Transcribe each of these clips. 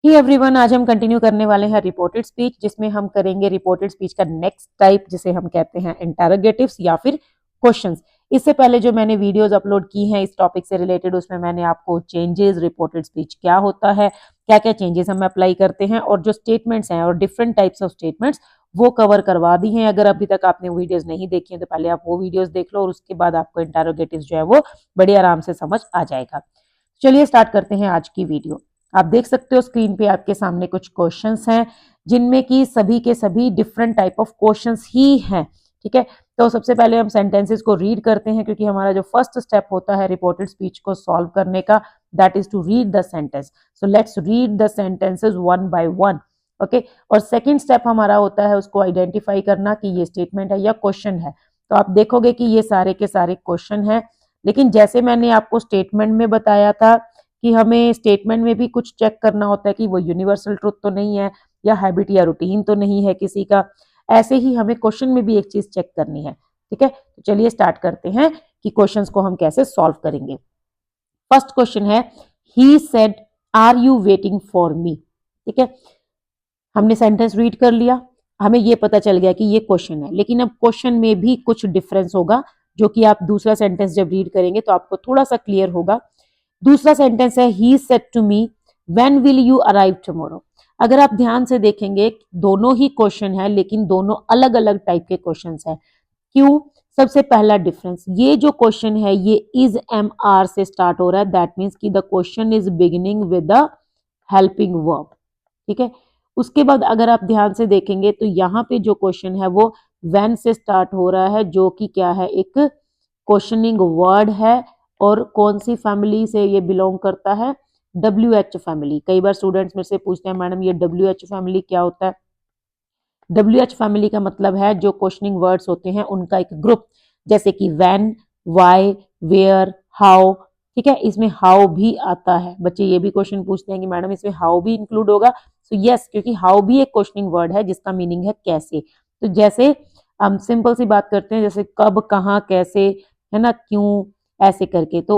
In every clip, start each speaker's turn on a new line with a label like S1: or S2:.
S1: ही everyone, आज हम continue करने वाले हैं रिपोर्टेड स्पीच, जिसमें हम करेंगे रिपोर्टेड स्पीच का नेक्स्ट टाइप, जिसे हम कहते हैं इंटरोगेटिव्स या फिर क्वेश्चंस। इससे पहले जो मैंने वीडियोस अपलोड की हैं इस टॉपिक से रिलेटेड, उसमें मैंने आपको चेंजेस, रिपोर्टेड स्पीच क्या होता है, क्या क्या चेंजेस हम अप्लाई करते हैं, और जो स्टेटमेंट्स हैं और डिफरेंट टाइप्स ऑफ स्टेटमेंट्स वो कवर करवा दी हैं। अगर अभी तक आपने वीडियोस नहीं देखी हैं तो पहले आप वो वीडियोस देख लो और उसके बाद आपको इंटरोगेटिव्स जो है वो बड़े आराम से समझ आ जाएगा। चलिए स्टार्ट करते हैं आज की वीडियो। आप देख सकते हो स्क्रीन पे आपके सामने कुछ क्वेश्चंस हैं, जिनमें कि सभी के सभी डिफरेंट टाइप ऑफ क्वेश्चंस ही हैं। ठीक है, तो सबसे पहले हम सेंटेंसेस को रीड करते हैं, क्योंकि हमारा जो फर्स्ट स्टेप होता है रिपोर्टेड स्पीच को सॉल्व करने का, that is to read the sentence. So let's read the sentences one by one. Okay, और सेकेंड स्टेप हमारा होता है उसको आइडेंटिफाई करना कि ये स्टेटमेंट है या क्वेश्चन है। तो आप देखोगे कि ये सारे के सारे क्वेश्चन है, लेकिन जैसे मैंने आपको स्टेटमेंट में बताया था कि हमें स्टेटमेंट में भी कुछ चेक करना होता है कि वो यूनिवर्सल ट्रुथ तो नहीं है, या हैबिट या रूटीन तो नहीं है किसी का, ऐसे ही हमें क्वेश्चन में भी एक चीज चेक करनी है। ठीक है, तो चलिए स्टार्ट करते हैं कि क्वेश्चंस को हम कैसे सॉल्व करेंगे। फर्स्ट क्वेश्चन है, he said are you waiting for me. ठीक है, हमने सेंटेंस रीड कर लिया, हमें ये पता चल गया कि ये क्वेश्चन है, लेकिन अब क्वेश्चन में भी कुछ डिफरेंस होगा, जो कि आप दूसरा सेंटेंस जब रीड करेंगे तो आपको थोड़ा सा क्लियर होगा। दूसरा सेंटेंस है, he said to me when will you arrive tomorrow. अगर आप ध्यान से देखेंगे दोनों ही क्वेश्चन है, लेकिन दोनों अलग अलग टाइप के क्वेश्चन है। क्यों? सबसे पहला डिफरेंस, ये जो क्वेश्चन है ये इज एम आर से स्टार्ट हो रहा है, दैट मीन्स कि the question is beginning with the helping verb. ठीक है, उसके बाद अगर आप ध्यान से देखेंगे तो यहाँ पे जो क्वेश्चन है वो व्हेन से स्टार्ट हो रहा है, जो कि क्या है, एक क्वेश्चनिंग वर्ड है। और कौन सी फैमिली से ये बिलोंग करता है? WH family. कई बार स्टूडेंट्स मेरे से पूछते हैं, मैडम ये WH फैमिली क्या होता है? WH फैमिली का मतलब है जो क्वेश्चनिंग वर्ड्स होते हैं उनका एक ग्रुप, जैसे कि व्हेन, व्हाई, वेयर, हाउ। ठीक है, इसमें हाउ भी आता है। बच्चे ये भी क्वेश्चन पूछते हैं कि मैडम इसमें हाउ भी इंक्लूड होगा? सो यस, क्योंकि हाउ भी एक क्वेश्चनिंग वर्ड है जिसका मीनिंग है कैसे। तो जैसे हम सिंपल सी बात करते हैं, जैसे कब, कहाँ, कैसे, है ना, क्यों, ऐसे करके। तो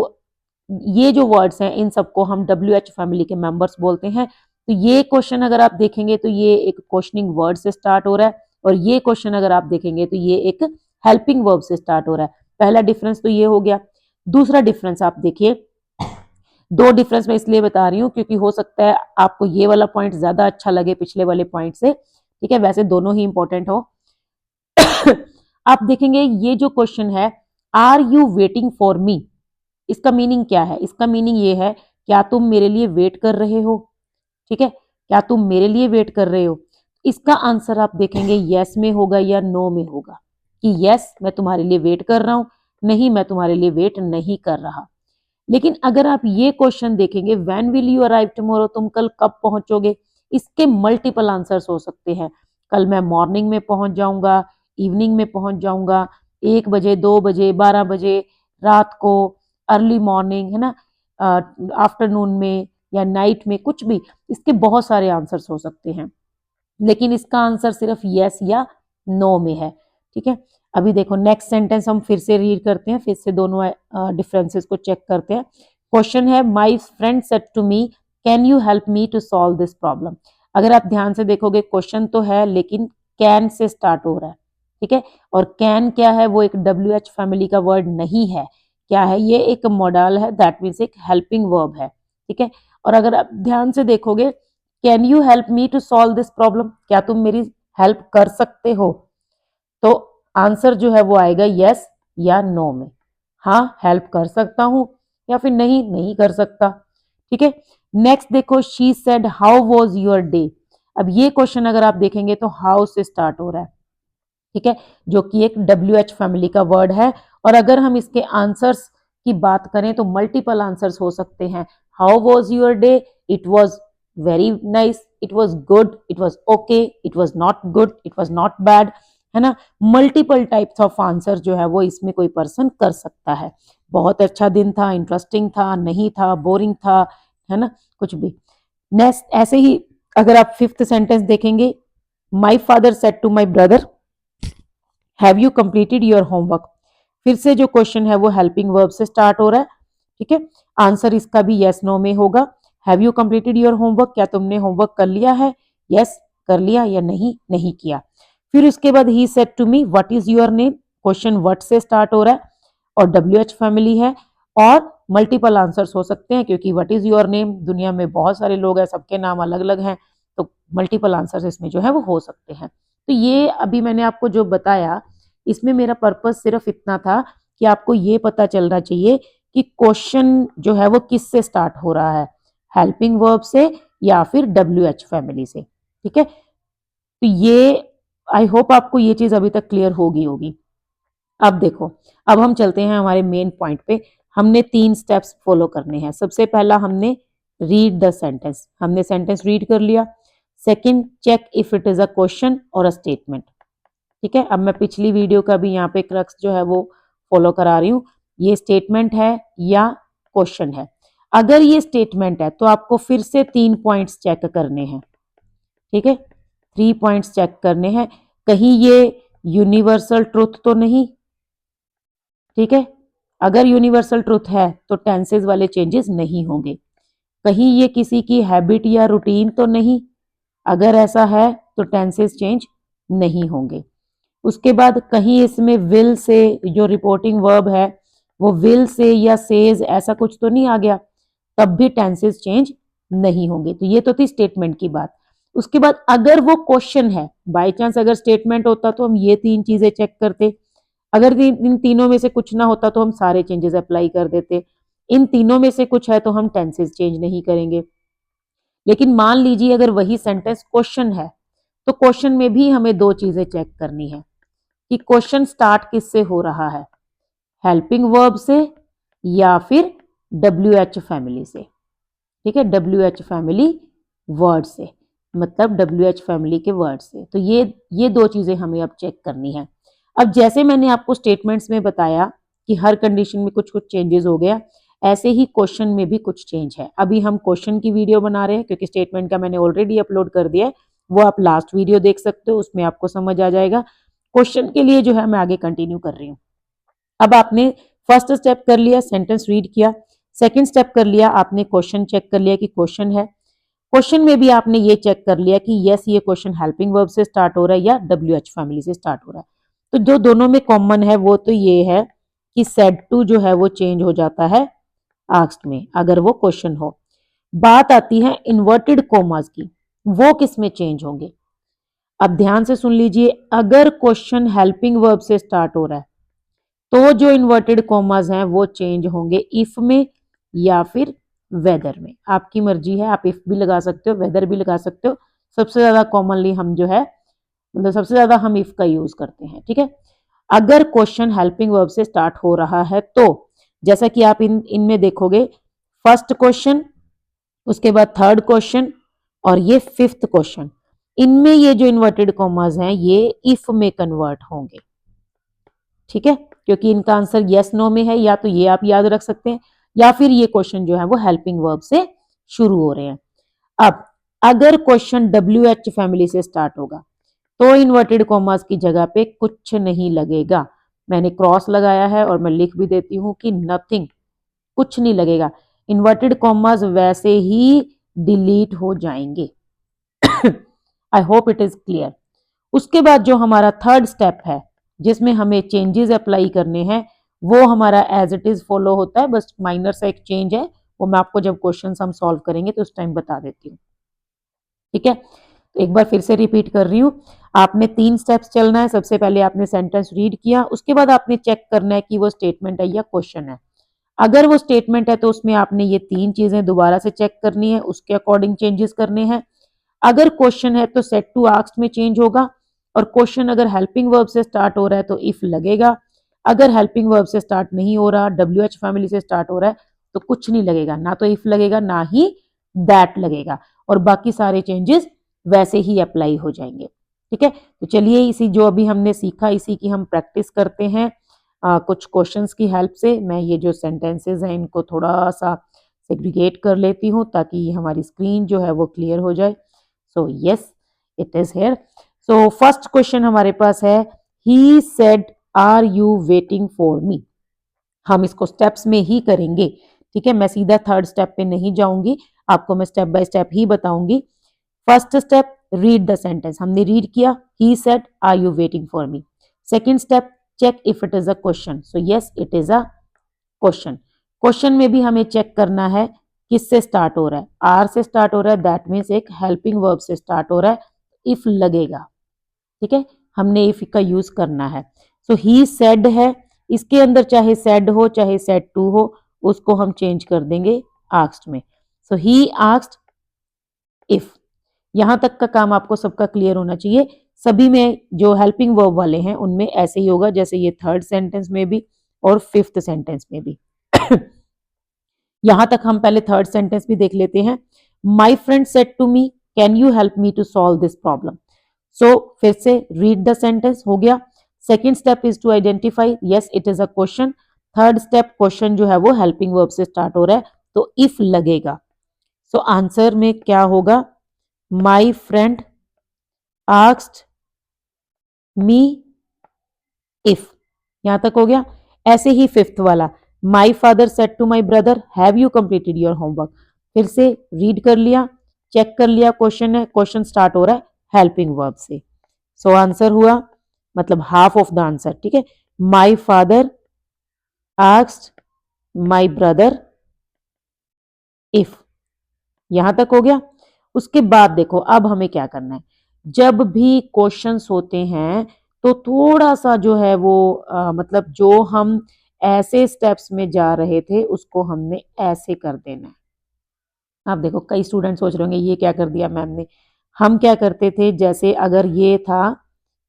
S1: ये जो वर्ड्स हैं इन सबको हम WH फैमिली के मेंबर्स बोलते हैं। तो ये क्वेश्चन अगर आप देखेंगे तो ये एक क्वेश्चनिंग वर्ड से स्टार्ट हो रहा है, और ये क्वेश्चन अगर आप देखेंगे तो ये एक हेल्पिंग वर्ब से स्टार्ट हो रहा है। पहला डिफरेंस तो ये हो गया। दूसरा डिफरेंस आप देखिए, दो डिफरेंस मैं इसलिए बता रही हूँ क्योंकि हो सकता है आपको ये वाला पॉइंट ज्यादा अच्छा लगे पिछले वाले पॉइंट से। ठीक है, वैसे दोनों ही इंपॉर्टेंट हो। आप देखेंगे ये जो क्वेश्चन है, are you waiting for me, इसका मीनिंग क्या है? इसका मीनिंग ये है, क्या तुम मेरे लिए वेट कर रहे हो? ठीक है, क्या तुम मेरे लिए वेट कर रहे हो? इसका आंसर आप देखेंगे यस में होगा या नो में होगा, कि यस मैं तुम्हारे लिए वेट कर रहा हूं, नहीं मैं तुम्हारे लिए वेट नहीं कर रहा। लेकिन अगर आप ये क्वेश्चन देखेंगे, when will you arrive tomorrow, तुम कल कब पहुंचोगे, इसके मल्टीपल आंसर्स हो सकते हैं। कल मैं मॉर्निंग में पहुंच जाऊंगा, इवनिंग में पहुंच जाऊंगा, 1 बजे, 2 बजे, 12 बजे, रात को, अर्ली मॉर्निंग, है ना, आफ्टरनून में या नाइट में, कुछ भी। इसके बहुत सारे आंसर्स हो सकते हैं, लेकिन इसका आंसर सिर्फ यस या नो में है। ठीक है, अभी देखो नेक्स्ट सेंटेंस हम फिर से रीड करते हैं, फिर से दोनों डिफरेंसेस को चेक करते हैं। क्वेश्चन है, my friend said to me can you help me to solve this problem. अगर आप ध्यान से देखोगे क्वेश्चन तो है, लेकिन कैन से स्टार्ट हो रहा है। ठीक है, और कैन क्या है, वो एक WH फैमिली का वर्ड नहीं है। क्या है, ये एक मॉडल है, दैट मीन्स एक हेल्पिंग वर्ब है। ठीक है, और अगर आप ध्यान से देखोगे, can you help me to solve this problem, क्या तुम मेरी हेल्प कर सकते हो, तो आंसर जो है वो आएगा यस या नो में। हाँ हेल्प कर सकता हूं, या फिर नहीं नहीं कर सकता। ठीक है, नेक्स्ट देखो, she said how was your day. अब ये क्वेश्चन अगर आप देखेंगे तो हाउ से स्टार्ट हो रहा है। ठीक है, जो कि एक WH फैमिली का वर्ड है। और अगर हम इसके आंसर्स की बात करें तो मल्टीपल आंसर्स हो सकते हैं। How was your day? It was very nice, it was good, it was okay, it was not good, it was not bad, है ना। मल्टीपल टाइप्स ऑफ आंसर जो है वो इसमें कोई पर्सन कर सकता है। बहुत अच्छा दिन था, इंटरेस्टिंग था, नहीं था, बोरिंग था, है ना, कुछ भी। नेक्स्ट ऐसे ही अगर आप फिफ्थ सेंटेंस देखेंगे, my father said to my brother have you completed your homework. फिर से जो क्वेश्चन है वो हेल्पिंग वर्ब से स्टार्ट हो रहा है। ठीक है, आंसर इसका भी यस नो में होगा। Have you completed your homework, क्या तुमने होमवर्क कर लिया है, यस कर लिया या नहीं नहीं किया। फिर उसके बाद he said to me what is your name, question what से स्टार्ट हो रहा है और WH फैमिली है और मल्टीपल आंसर्स हो सकते हैं क्योंकि व्हाट इज योर नेम, दुनिया में बहुत सारे लोग हैं, सबके नाम अलग अलग हैं, तो मल्टीपल आंसर्स इसमें जो है वो हो सकते हैं। तो ये अभी मैंने आपको जो बताया इसमें मेरा पर्पस सिर्फ इतना था कि आपको ये पता चलना चाहिए कि क्वेश्चन जो है वो किस से स्टार्ट हो रहा है, हेल्पिंग वर्ब से या फिर WH फैमिली से। ठीक है, तो ये आई होप आपको ये चीज अभी तक क्लियर होगी। अब देखो, अब हम चलते हैं हमारे मेन पॉइंट पे। हमने 3 स्टेप्स फॉलो करने हैं। सबसे पहला हमने रीड द सेंटेंस, हमने सेंटेंस रीड कर लिया। Second, check if it is a question और अ स्टेटमेंट। ठीक है, अब मैं पिछली वीडियो का भी यहाँ पे क्रक्स जो है वो फॉलो करा रही हूँ, ये स्टेटमेंट है या क्वेश्चन है। अगर ये स्टेटमेंट है तो आपको फिर से 3 पॉइंट्स चेक करने हैं। ठीक है, 3 पॉइंट्स चेक करने हैं, कहीं ये यूनिवर्सल ट्रुथ तो नहीं। ठीक है, अगर यूनिवर्सल ट्रुथ है तो टेंसेस वाले चेंजेस नहीं होंगे। कहीं ये किसी की हैबिट या रूटीन तो नहीं, अगर ऐसा है तो टेंसेस चेंज नहीं होंगे। उसके बाद कहीं इसमें विल से जो रिपोर्टिंग वर्ब है वो विल से या सेज ऐसा कुछ तो नहीं आ गया, तब भी टेंसेस चेंज नहीं होंगे। तो ये तो थी स्टेटमेंट की बात। उसके बाद अगर वो क्वेश्चन है, बाय चांस अगर स्टेटमेंट होता तो हम ये 3 चीजें चेक करते, अगर इन तीनों में से कुछ ना होता तो हम सारे चेंजेस अप्लाई कर देते। इन तीनों में से कुछ है तो हम टेंसेस चेंज नहीं करेंगे। लेकिन मान लीजिए अगर वही सेंटेंस क्वेश्चन है तो क्वेश्चन में भी हमें 2 चीजें चेक करनी है कि क्वेश्चन स्टार्ट किससे हो रहा है, हेल्पिंग वर्ब से या फिर WH फैमिली से। ठीक है, WH फैमिली वर्ड से, मतलब WH फैमिली के वर्ड से। तो ये 2 चीजें हमें अब चेक करनी है। अब जैसे मैंने आपको स्टेटमेंट्स में बताया कि हर कंडीशन में कुछ कुछ चेंजेस हो गया, ऐसे ही क्वेश्चन में भी कुछ चेंज है। अभी हम क्वेश्चन की वीडियो बना रहे हैं क्योंकि स्टेटमेंट का मैंने ऑलरेडी अपलोड कर दिया है, वो आप लास्ट वीडियो देख सकते हो, उसमें आपको समझ आ जाएगा। क्वेश्चन के लिए जो है मैं आगे कंटिन्यू कर रही हूँ। अब आपने फर्स्ट स्टेप कर लिया, सेंटेंस रीड किया। सेकंड स्टेप कर लिया, आपने क्वेश्चन चेक कर लिया कि क्वेश्चन है। क्वेश्चन में भी आपने ये चेक कर लिया कि यस ये क्वेश्चन हेल्पिंग वर्ब से स्टार्ट हो रहा है या WH फैमिली से स्टार्ट हो रहा है। तो जो दोनों में कॉमन है वो तो ये है कि सेड टू जो है वो चेंज हो जाता है आस्क्ड में अगर वो क्वेश्चन हो। बात आती है इन्वर्टेड कोमास की, वो किस में चेंज होंगे। अब ध्यान से सुन लीजिए, अगर क्वेश्चन हेल्पिंग वर्ब से स्टार्ट हो रहा है तो जो इन्वर्टेड कॉमास हैं वो चेंज होंगे इफ में या फिर वेदर में। आपकी मर्जी है, आप इफ भी लगा सकते हो, वेदर भी लगा सकते हो। सबसे ज्यादा कॉमनली हम जो है मतलब सबसे ज्यादा हम इफ का यूज करते हैं। ठीक है, अगर क्वेश्चन हेल्पिंग वर्ब से स्टार्ट हो रहा है तो जैसा कि आप इनमें देखोगे, फर्स्ट क्वेश्चन, उसके बाद थर्ड क्वेश्चन और ये फिफ्थ क्वेश्चन, इनमें ये जो इन्वर्टेड कॉमास हैं ये इफ में कन्वर्ट होंगे। ठीक है, क्योंकि इनका आंसर यस नो में है, या तो ये आप याद रख सकते हैं या फिर ये क्वेश्चन जो है वो हेल्पिंग वर्ब से शुरू हो रहे हैं। अब अगर क्वेश्चन WH फैमिली से स्टार्ट होगा तो इन्वर्टेड कॉमास की जगह पे कुछ नहीं लगेगा। मैंने क्रॉस लगाया है और मैं लिख भी देती हूं कि नथिंग, कुछ नहीं लगेगा। इन्वर्टेड कॉमास वैसे ही डिलीट हो जाएंगे। I hope it is clear. उसके बाद जो हमारा थर्ड स्टेप है जिसमें हमें चेंजेस अप्लाई करने हैं, वो हमारा एज इट इज फॉलो होता है, बस माइनर सा एक चेंज है, वो मैं आपको जब क्वेश्चन हम सॉल्व करेंगे तो उस टाइम बता देती हूँ। ठीक है, तो एक बार फिर से रिपीट कर रही हूँ, आपने 3 स्टेप्स चलना है। सबसे पहले आपने सेंटेंस रीड किया, उसके बाद आपने चेक करना है कि वो स्टेटमेंट है या क्वेश्चन है। अगर वो स्टेटमेंट है तो उसमें आपने ये 3 चीजें दोबारा से चेक करनी है, उसके अकॉर्डिंग चेंजेस करने हैं। अगर क्वेश्चन है तो सेट टू आस्क्ड में चेंज होगा, और क्वेश्चन अगर हेल्पिंग वर्ब से स्टार्ट हो रहा है तो इफ लगेगा। अगर हेल्पिंग वर्ब से स्टार्ट नहीं हो रहा, WH फैमिली से स्टार्ट हो रहा है तो कुछ नहीं लगेगा, ना तो इफ लगेगा ना ही दैट लगेगा, और बाकी सारे चेंजेस वैसे ही अप्लाई हो जाएंगे। ठीक है, तो चलिए इसी जो अभी हमने सीखा इसी की हम प्रैक्टिस करते हैं कुछ क्वेश्चंस की हेल्प से। मैं ये जो सेंटेंसेस हैं इनको थोड़ा सा सेग्रीगेट कर लेती हूँ ताकि हमारी स्क्रीन जो है वो क्लियर हो जाए। So yes it is here. So first question हमारे पास है, he said are you waiting for me. हम इसको स्टेप्स में ही करेंगे, ठीक है, मैं सीधा थर्ड स्टेप पे नहीं जाऊंगी, आपको मैं स्टेप बाय स्टेप ही बताऊंगी। First step, read the sentence, हमने रीड किया, he said are you waiting for me. Second step, check if it is a question, so yes it is a question. Question में भी हमें check करना है किससे स्टार्ट हो रहा है, आर से स्टार्ट हो रहा है, दैट मीन्स एक हेल्पिंग वर्ब से स्टार्ट हो रहा है, इफ लगेगा, ठीक है, हमने इफ का यूज करना है। सो ही सेड है, इसके अंदर चाहे सेड हो चाहे सेड टू हो, उसको हम चेंज कर देंगे आस्क्ड में। सो ही आस्क्ड इफ, यहां तक का काम आपको सबका क्लियर होना चाहिए। सभी में जो हेल्पिंग वर्ब वाले हैं उनमें ऐसे ही होगा जैसे ये थर्ड सेंटेंस में भी और फिफ्थ सेंटेंस में भी। यहां तक हम पहले थर्ड सेंटेंस भी देख लेते हैं। My friend said to me can you help me to solve this problem. So फिर से रीड द सेंटेंस हो गया। Second step is to identify, yes it is a question. Third step, question जो है वो हेल्पिंग वर्ब से start हो रहा है, तो इफ लगेगा। सो आंसर में क्या होगा, my friend asked me if, यहां तक हो गया। ऐसे ही फिफ्थ वाला, my father said to my brother have you completed your homework. फिर से रीड कर लिया, चेक कर लिया, क्वेश्चन है, क्वेश्चन स्टार्ट हो रहा है हेल्पिंग वर्ब से। सो आंसर हुआ, मतलब हाफ ऑफ द आंसर, ठीक है। माई father asked my brother if, यहां तक हो गया। उसके बाद देखो अब हमें क्या करना है, जब भी क्वेश्चंस होते हैं तो थोड़ा सा जो है वो मतलब जो हम ऐसे स्टेप्स में जा रहे थे उसको हमने ऐसे कर देना है। आप देखो कई स्टूडेंट सोच रहे होंगे ये क्या कर दिया मैम ने। हम क्या करते थे, जैसे अगर ये था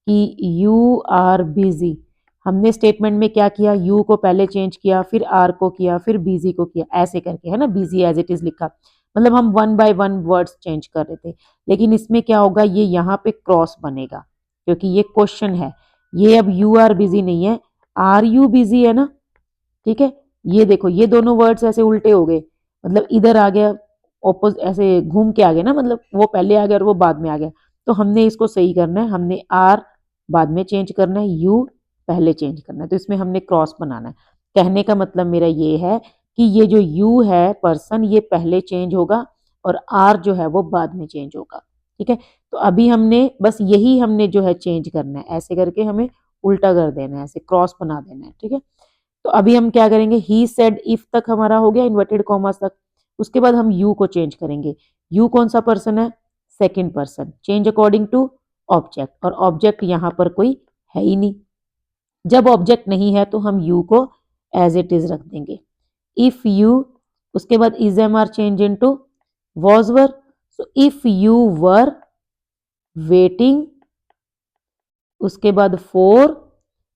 S1: कि यू आर बिजी, हमने स्टेटमेंट में क्या किया, यू को पहले चेंज किया, फिर आर को किया, फिर बिजी को किया, ऐसे करके, है ना, बिजी एज इट इज लिखा, मतलब हम one by one words change कर रहे थे। लेकिन इसमें क्या होगा, ये यहाँ पे क्रॉस बनेगा क्योंकि ये क्वेश्चन है। ये अब यू आर बिजी नहीं है, आर यू बिजी है ना, ठीक है। ये देखो ये दोनों वर्ड्स ऐसे उल्टे हो गए, मतलब इधर आ गया, ओपोज ऐसे घूम के आ गया ना, मतलब वो पहले आ गया और वो बाद में आ गया। तो हमने इसको सही करना है, हमने आर बाद में चेंज करना है, यू पहले चेंज करना है, तो इसमें हमने क्रॉस बनाना है। कहने का मतलब मेरा ये है कि ये जो यू है पर्सन, ये पहले चेंज होगा और आर जो है वो बाद में चेंज होगा, ठीक है। तो अभी हमने बस यही हमने जो है चेंज करना है, ऐसे करके हमें उल्टा कर देना है, ऐसे क्रॉस बना देना है, ठीक है। तो अभी हम क्या करेंगे, ही सेड इफ तक हमारा हो गया, इन्वर्टेड कॉमास तक। उसके बाद हम यू को चेंज करेंगे। यू कौन सा पर्सन है, second person, change according to object, और ऑब्जेक्ट यहाँ पर कोई है ही नहीं। जब ऑब्जेक्ट नहीं है तो हम यू को एज इट इज रख देंगे, इफ यू, उसके बाद is am are change into was were. So if you were waiting, उसके बाद फोर,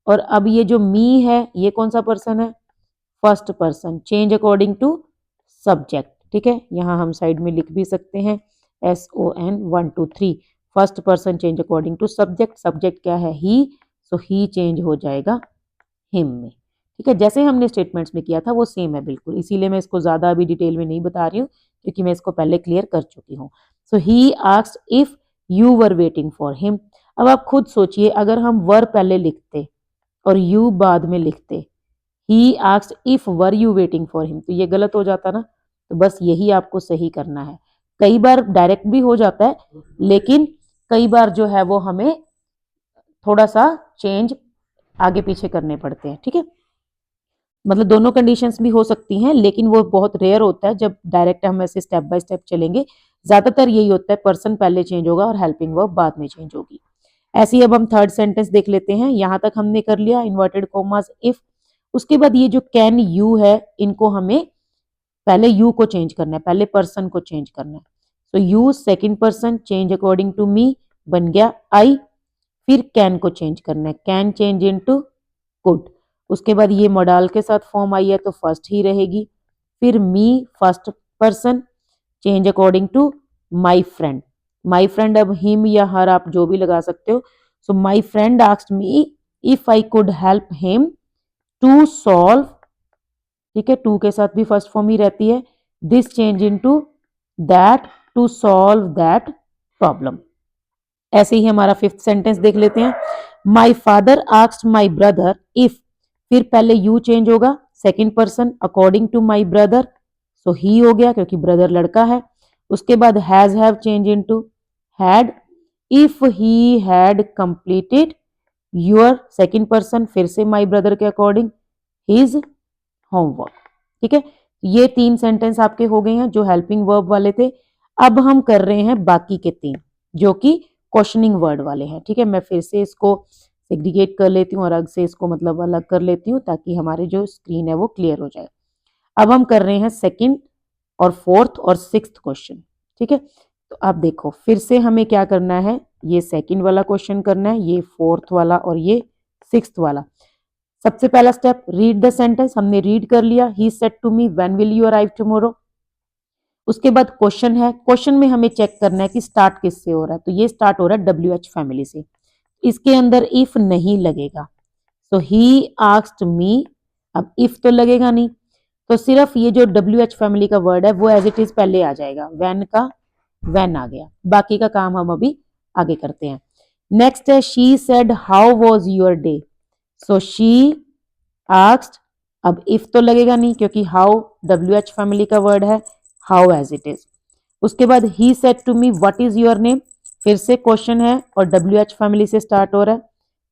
S1: और अब ये जो मी है ये कौन सा पर्सन है, first person, change according to subject, ठीक है। यहां हम साइड में लिख भी सकते हैं SON 1 2 3, first person change according to subject, subject क्या है ही, सो ही चेंज हो जाएगा हिम में, ठीक है। जैसे हमने स्टेटमेंट्स में किया था वो सेम है बिल्कुल, इसीलिए मैं इसको ज्यादा अभी डिटेल में नहीं बता रही हूँ क्योंकि मैं इसको पहले क्लियर कर चुकी हूँ। So he asked if you were waiting for him. अब आप खुद सोचिए, अगर हम वर पहले लिखते और यू बाद में लिखते, ही asked if were you waiting for him, तो ये गलत हो जाता ना। तो बस यही आपको सही करना है। कई बार डायरेक्ट भी हो जाता है, लेकिन कई बार जो है वो हमें थोड़ा सा चेंज आगे पीछे करने पड़ते हैं, ठीक है। मतलब दोनों कंडीशंस भी हो सकती हैं, लेकिन वो बहुत रेयर होता है जब डायरेक्ट हम ऐसे स्टेप बाय स्टेप चलेंगे। ज्यादातर यही होता है, पर्सन पहले चेंज होगा और हेल्पिंग वर्ब बाद में चेंज होगी। ऐसे ही अब हम थर्ड सेंटेंस देख लेते हैं। यहां तक हमने कर लिया इन्वर्टेड कॉमास इफ। उसके बाद ये जो कैन यू है, इनको हमें पहले यू को चेंज करना है, पहले पर्सन को चेंज करना है। So you second person change according to me बन गया आई। फिर कैन को चेंज करना है, कैन चेंज इनटू कुड। उसके बाद ये मॉडल के साथ फॉर्म आई है तो फर्स्ट ही रहेगी। फिर me first person change according to my friend, my friend अब हिम या हर आप जो भी लगा सकते हो। So my friend asked me if I could help him to solve, ठीक है, टू के साथ भी फर्स्ट फॉर्म ही रहती है, this change into that to solve that problem. ऐसे ही हमारा फिफ्थ सेंटेंस देख लेते हैं। My father asked my brother if, फिर पहले यू चेंज होगा, second person according to my brother, so he हो गया क्योंकि ब्रदर लड़का है। उसके बाद has have change into had. If he had completed your, second person फिर से माय ब्रदर के अकॉर्डिंग हिज होमवर्क। ठीक है, ये 3 सेंटेंस आपके हो गए हैं जो हेल्पिंग वर्ब वाले थे। अब हम कर रहे हैं बाकी के 3 जो कि क्वेश्चनिंग वर्ड वाले हैं। ठीक है, मैं फिर से इसको सेग्रीगेट कर लेती हूँ और अलग से इसको मतलब अलग कर लेती हूँ ताकि हमारे जो स्क्रीन है वो क्लियर हो जाए। अब हम कर रहे हैं सेकंड और फोर्थ और सिक्स्थ क्वेश्चन। ठीक है, तो आप देखो फिर से हमें क्या करना है, ये सेकंड वाला क्वेश्चन करना है, ये फोर्थ वाला और ये सिक्स्थ वाला। सबसे पहला स्टेप, रीड द सेंटेंस। हमने रीड कर लिया, he said to me when will you arrive tomorrow. उसके बाद क्वेश्चन है, क्वेश्चन में हमें चेक करना है कि स्टार्ट किससे हो रहा है, तो ये स्टार्ट हो रहा है WH फैमिली से। इसके अंदर इफ नहीं लगेगा, सो ही आस्क्ड मी, अब इफ तो लगेगा नहीं, तो सिर्फ ये जो WH फैमिली का वर्ड है वो एज इट इज पहले आ जाएगा, व्हेन का व्हेन आ गया। बाकी का काम हम अभी आगे करते हैं। नेक्स्ट है she said how was your day, so she asked, अब इफ तो लगेगा नहीं क्योंकि हाउ WH फैमिली का वर्ड है, हाउ एज इट इज। उसके बाद he said to me what is your name, फिर से क्वेश्चन है और WH फैमिली से स्टार्ट हो रहा है,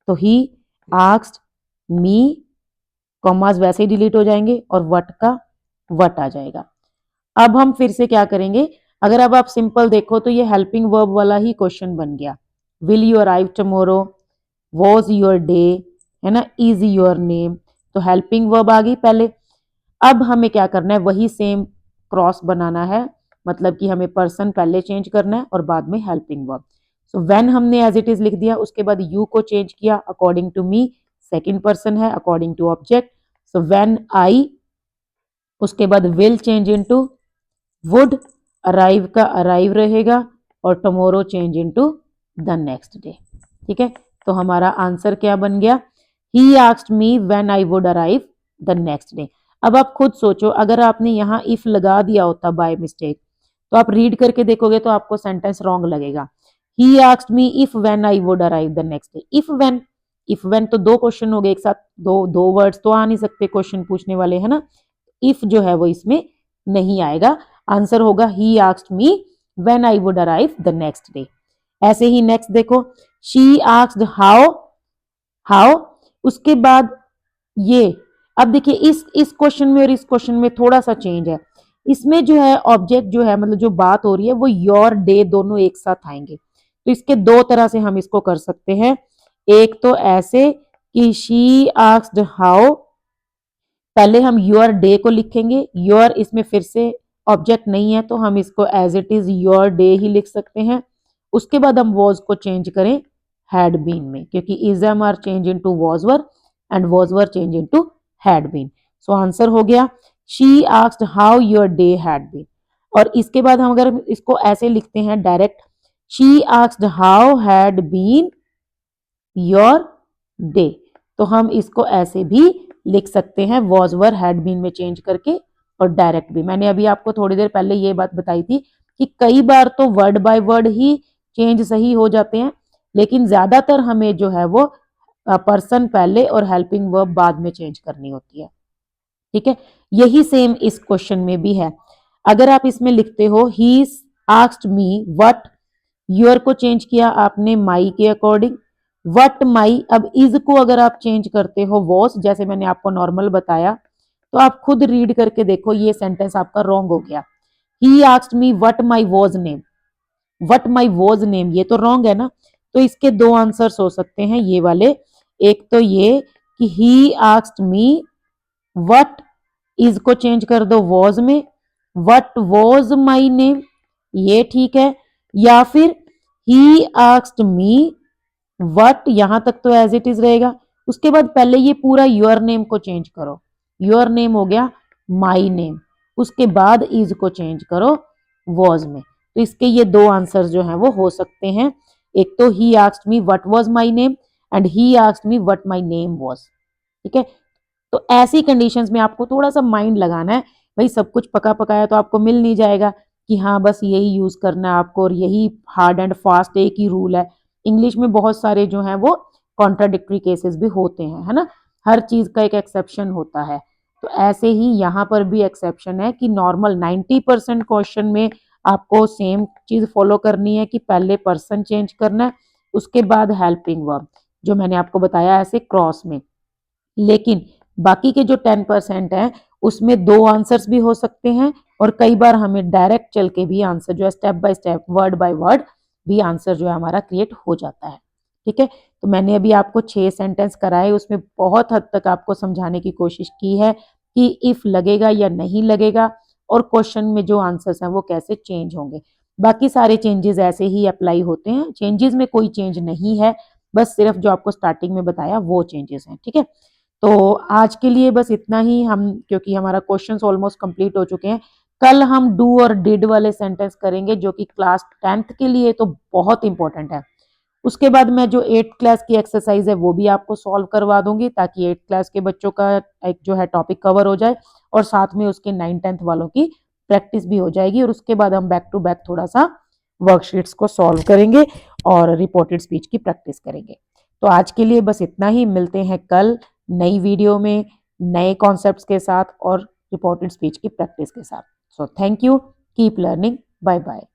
S1: तो ही आस्क्ड मी, कॉमास वैसे ही डिलीट हो जाएंगे और व्हाट का व्हाट आ जाएगा। अब हम फिर से क्या करेंगे, अगर अब आप सिंपल देखो तो ये हेल्पिंग वर्ब वाला ही क्वेश्चन बन गया। Will you arrive tomorrow, was your day, है ना, इज योर नेम, तो हेल्पिंग वर्ब आ गई पहले। अब हमें क्या करना है, वही सेम क्रॉस बनाना है, मतलब कि हमें पर्सन पहले चेंज करना है और बाद में हेल्पिंग वर्ब। सो व्हेन हमने एज इट इज लिख दिया, उसके बाद यू को चेंज किया, according to me second person है, according to object, so when I. उसके बाद will change into would, arrive का अराइव रहेगा और tomorrow change into the next day. ठीक है, तो हमारा आंसर क्या बन गया, he asked me when I would arrive the next day. अब आप खुद सोचो, अगर आपने यहाँ इफ लगा दिया होता बाय मिस्टेक, तो आप रीड करके देखोगे तो आपको सेंटेंस रॉन्ग लगेगा। ही asked me if when I would arrive the next day, if when तो 2 क्वेश्चन हो गए एक साथ, दो वर्ड्स तो आ नहीं सकते क्वेश्चन पूछने वाले, है ना। इफ जो है वो इसमें नहीं आएगा, आंसर होगा ही asked me when I would arrive the next day. ऐसे ही नेक्स्ट देखो, शी आस्क्ड हाउ, उसके बाद ये, अब देखिए इस क्वेश्चन में और इस क्वेश्चन में थोड़ा सा चेंज है। इसमें जो है ऑब्जेक्ट जो है मतलब जो बात हो रही है वो योर डे दोनों एक साथ आएंगे, तो इसके 2 तरह से हम इसको कर सकते हैं। एक तो ऐसे कि शी आस्क्ड हाउ, पहले हम योर डे को लिखेंगे, योर इसमें फिर से ऑब्जेक्ट नहीं है तो हम इसको as it is your day ही लिख सकते हैं। उसके बाद हम वॉज को चेंज करें हैड बीन में, क्योंकि is am are change into was were and was were change into had been. So answer हो गया she asked how your day had been. और इसके बाद हम अगर इसको ऐसे लिखते हैं direct, she asked how had been your day, तो हम इसको ऐसे भी लिख सकते हैं, वॉज वर हैड बीन में चेंज करके और डायरेक्ट भी। मैंने अभी आपको थोड़ी देर पहले ये बात बताई थी कि कई बार तो word by word he change सही हो जाते हैं, लेकिन ज्यादातर हमें जो है वो पर्सन पहले और हेल्पिंग वर्ब बाद में चेंज करनी होती है। ठीक है, यही सेम इस क्वेश्चन में भी है। अगर आप इसमें लिखते हो ही आस्क्ड मी व्हाट, योर को चेंज किया आपने माई के अकॉर्डिंग, व्हाट माई, अब इज को अगर आप चेंज करते हो वॉस, जैसे मैंने आपको नॉर्मल बताया, तो आप खुद रीड करके देखो ये सेंटेंस आपका रॉन्ग हो गया। He asked me what my was name, what my was name, ये तो रॉन्ग है ना। तो इसके 2 आंसर्स हो सकते हैं ये वाले, एक तो ये कि ही आस्क्ड मी व्हाट, इज को चेंज कर दो वॉज में, व्हाट वॉज माई नेम, ये ठीक है, या फिर ही आस्क्ड मी व्हाट, यहां तक तो एज इट इज रहेगा। उसके बाद पहले ये पूरा योर नेम को चेंज करो, योर नेम हो गया माई नेम, उसके बाद इज को चेंज करो वॉज में। तो इसके ये 2 आंसर जो हैं वो हो सकते हैं, एक तो ही asked me what was my name and he asked me what my name was. ठीक है, तो ऐसी कंडीशंस में आपको थोड़ा सा माइंड लगाना है, भाई सब कुछ पका पकाया तो आपको मिल नहीं जाएगा कि हाँ बस यही यूज करना है आपको और यही हार्ड एंड फास्ट एक ही रूल है। इंग्लिश में बहुत सारे जो हैं वो कॉन्ट्राडिक्टरी केसेस भी होते हैं, है ना, हर चीज का एक एक्सेप्शन होता है। तो ऐसे ही यहाँ पर भी एक्सेप्शन है कि नॉर्मल 90% क्वेश्चन में आपको सेम चीज फॉलो करनी है कि पहले पर्सन चेंज करना है, उसके बाद हेल्पिंग वर्ब, जो मैंने आपको बताया ऐसे क्रॉस में। लेकिन बाकी के जो 10% है उसमें दो आंसर्स भी हो सकते हैं और कई बार हमें डायरेक्ट चल के भी आंसर जो है step by step word by word भी आंसर जो है हमारा क्रिएट हो जाता है। ठीक है, तो मैंने अभी आपको 6 सेंटेंस कराए, उसमें बहुत हद तक आपको समझाने की कोशिश की है कि इफ लगेगा या नहीं लगेगा और क्वेश्चन में जो आंसर्स हैं वो कैसे चेंज होंगे। बाकी सारे चेंजेस ऐसे ही अप्लाई होते हैं, चेंजेस में कोई चेंज नहीं है, बस सिर्फ जो आपको स्टार्टिंग में बताया वो चेंजेस हैं। ठीक है, तो आज के लिए बस इतना ही। हम क्योंकि हमारा क्वेश्चंस ऑलमोस्ट कंप्लीट हो चुके हैं, कल हम डू और डिड वाले सेंटेंस करेंगे जो कि क्लास 10th के लिए तो बहुत इंपॉर्टेंट है। उसके बाद मैं जो 8th क्लास की एक्सरसाइज है वो भी आपको सॉल्व करवा दूंगी ताकि 8th क्लास के बच्चों का एक जो है टॉपिक कवर हो जाए और साथ में उसके 9th-10th वालों की प्रैक्टिस भी हो जाएगी। और उसके बाद हम बैक टू बैक थोड़ा सा वर्कशीट्स को सॉल्व करेंगे और रिपोर्टेड स्पीच की प्रैक्टिस करेंगे। तो आज के लिए बस इतना ही, मिलते हैं कल नई वीडियो में नए कॉन्सेप्ट्स के साथ और रिपोर्टेड स्पीच की प्रैक्टिस के साथ। So thank you, keep learning, bye bye.